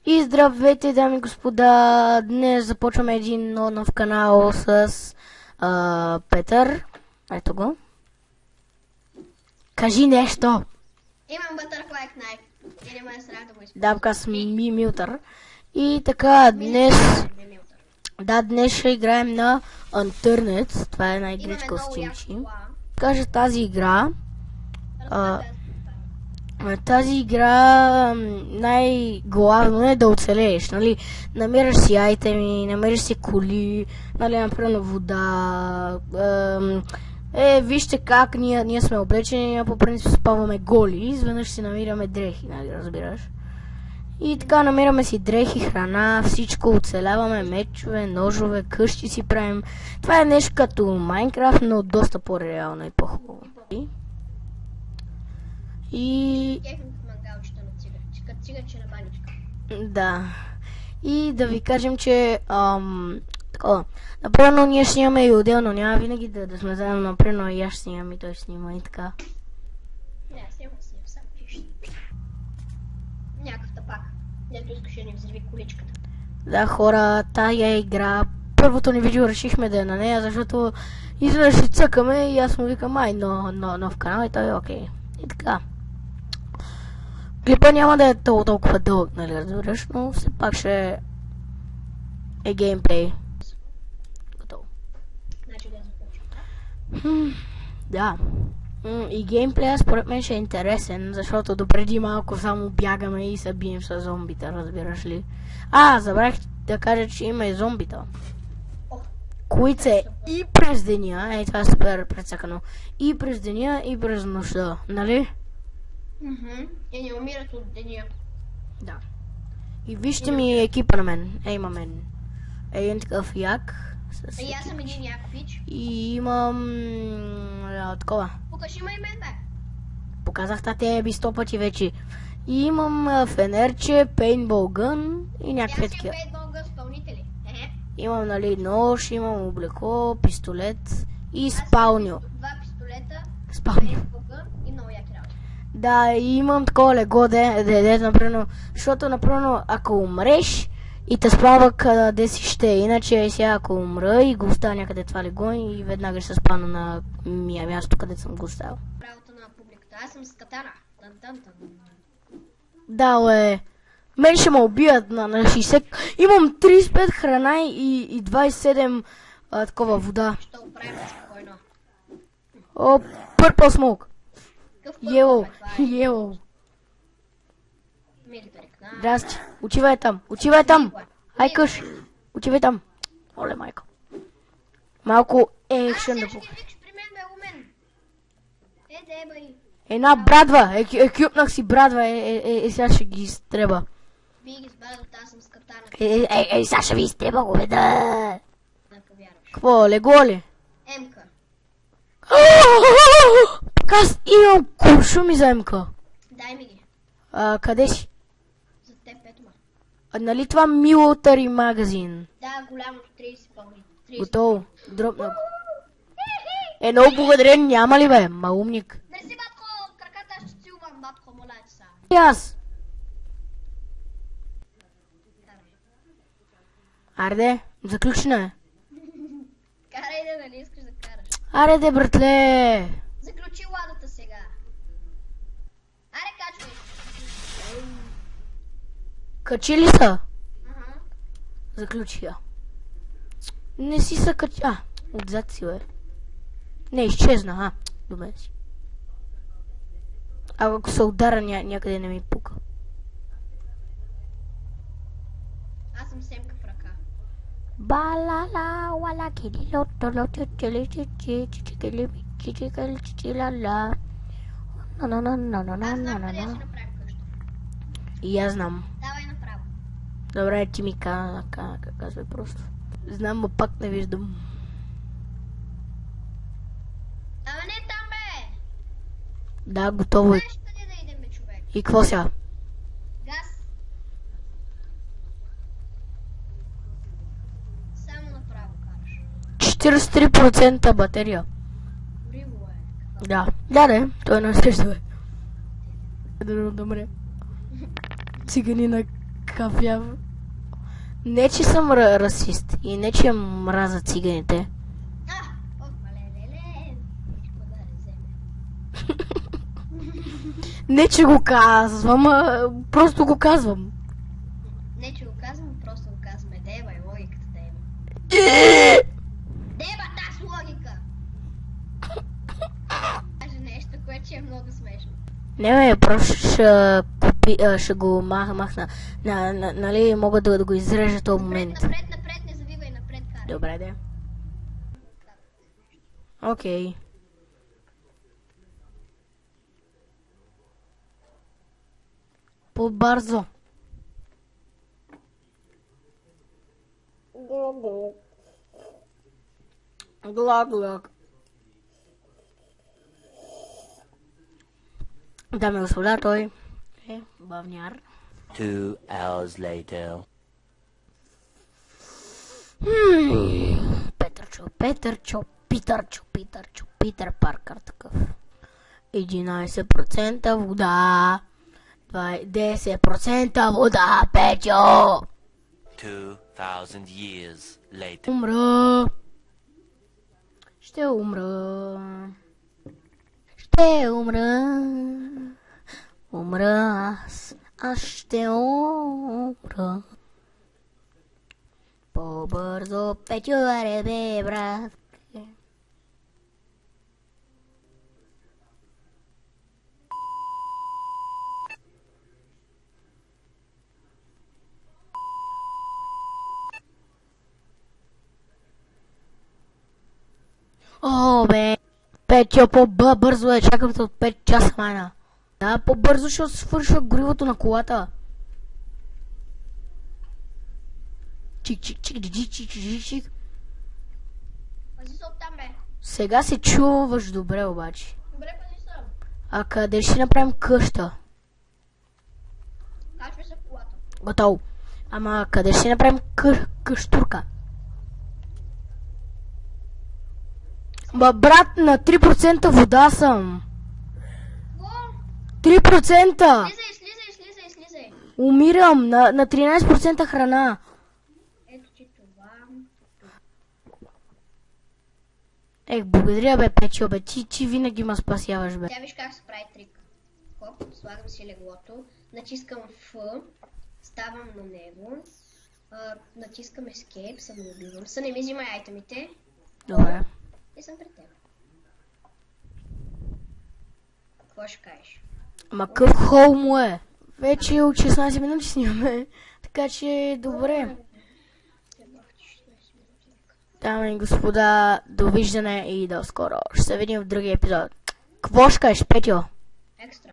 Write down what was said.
И здравейте, дами и господа! Днес започваме един нов канал с Петър. Ето го. Кажи нещо! Имам Butterfly Knife. И не ме е страх да го използвам. Да, аз съм Милтър. И така, днес ще играем на Unturned. Това е една игричка от Steam. Кажа тази игра. Тази игра най-главно е да оцелееш, нали? Намираш си айтеми, намираш си коли, нали, например вода. Вижте как ние сме облечени, по принцип спаваме голи, изведнъж си намираме дрехи, нали, разбираш? И така намираме си дрехи, храна, всичко, оцеляваме, мечове, ножове, къщи си правим. Това е нещо като Майнкрафт, но доста по-реално и по-хубаво. И... Да. И да ви кажем, че такова. Например, ние снимаме и отделно, няма винаги да сме заедно, например, и аз снимам и той снима и така. Не, снимам сам, чиш. Някакъв тапак, дето искаше да ни взриви количката. Да, хора, тая игра, първото ни видео решихме да е на нея, защото изведнъж си цъкаме и аз му викам, нов канал и той е окей. И така. Клипа няма да е толкова дълъг, нали разбираш, но все пак ще е геймплей. Готово. Значи да започвам. Да. И геймплея според мен ще е интересен, защото допреди малко само бягаме и се бием с зомбита, разбираш ли? Забравих да кажа, че има и зомбита. Които са и през деня, това е супер прецакано, и през деня, и през нощта, нали? И не умират от деня. Да. И вижте ми екипа на мен. Има мен. Един такъв як. И аз съм един як пич. И имам... такова. Покажи ме и мен, бе. Показах те 100 пъти вече. И имам фенерче, пейнтбол гън и някакви такива. Пейнтбол гън спълнители. Имам, нали, нож, имам облекло, пистолет и спалньо. Два пистолета, пейнтбол гън и много яки работи. Да, и имам такова легло, например, защото, например, ако умреш и те спава къде си ще, иначе сега ако умра и го оставя някъде това легло и веднага ще се спана на място, където съм го оставил. Правото на публиката, аз съм с катана. Да, мен ще ме убият на 60. Имам 35 храна и 27 такова вода. Ще оправим спокойно. Purple smoke. Yellow. Здрасти. Отивай там. Ай къш. Отивай там. Оле, майко. Малко екшен да покажа. Една брадва. Кюпнах си брадва. Сега ще ги изтреба. Вие ги сбрадвате, аз съм с катана. Сега ще ви изтреба, го беда. Не повярваш. Какво, легло ли? Емка. Аз имам куршуми за емка. Дай ми ги. Къде си? За теб, ето ма. Нали това Military магазин? Да, голямото 30 пълни. Готово. Дропна. Много благодарен, няма ли бе? Маумник. Мерси, батко, краката ще цилвам, батко, моля ти са. И аз. Арде, заключена е. Карай да, нали искаш да караш. Аре, братле. Заключи ладата сега. Аре, качвай. Качи ли са? Ага. Заключи я. Не си са качи... отзад си, бе. Не, изчезна, добре си. Ако се удара някъде не ми пука. Аз съм семка в ръка. Балала, вала, кили, лото, чили, чичила. Аз знам къде ще направим къща. И аз знам. Давай направо. Добре, ти ми казвай просто. Знам, но пак не виждам. Ама не там, бе! Да, готово е. Знаеш къде да идем, бе, човек? И какво сега? Газ. Само направо караш. 43% батерия. Гориво е. Да, той не също е. Добре. Циганина Кафяв. Не, че съм расист и не, че мразя циганите. Мале. Нишко да не вземе. Не, че го казвам, просто го казвам. Не, че го казвам, просто го казваме. Дева е логиката да има. Дева, тази логика! Каже нещо, което ще е много смешно. Не, просто ще го махна. Нали, мога да го изрежа този момент. Напред, не завивай, напред карай. Добре, де. Окей. По-бързо. Глаг. Дами и господа, той е бавняр. 2 hours later. Питър Паркър такъв. 11% вода. 10% вода, Петьо! 2000 years later. Умра. Ще умра. Умра аз ще умра. По-бързо, Петьо, бе, брат. О, бе. Петьо, по-бързо е, чакам от 5 часа, майна. Да, по-бързо ще свършва горивото на колата. Чик. Пази се оттам, бе. Сега се чуваш добре, обаче. Добре, пази се. А къде ще направим къща? Качвай се в колата. Готово. Ама къде ще направим къщурка? Брат, на 3% вода съм. Во! 3%! Слизай. Умирам на 13% храна. Ето ти това. Благодаря, бе, Печо, бе. Ти винаги ме спасяваш, бе. Тя виж как се прави трик. Хоп, слагам си леглото, натискам F, ставам на него, натискам Escape, самоубивам се, не ми взимай айтемите Добре. и съм пред теб. Какво ще кажеш? Ма къв хол му е? Вече от 16 минути снимаме. Така че добре. Дами и господа, довиждане и до скоро. Ще се видим в другия епизод. Какво ще кажеш, Петьо?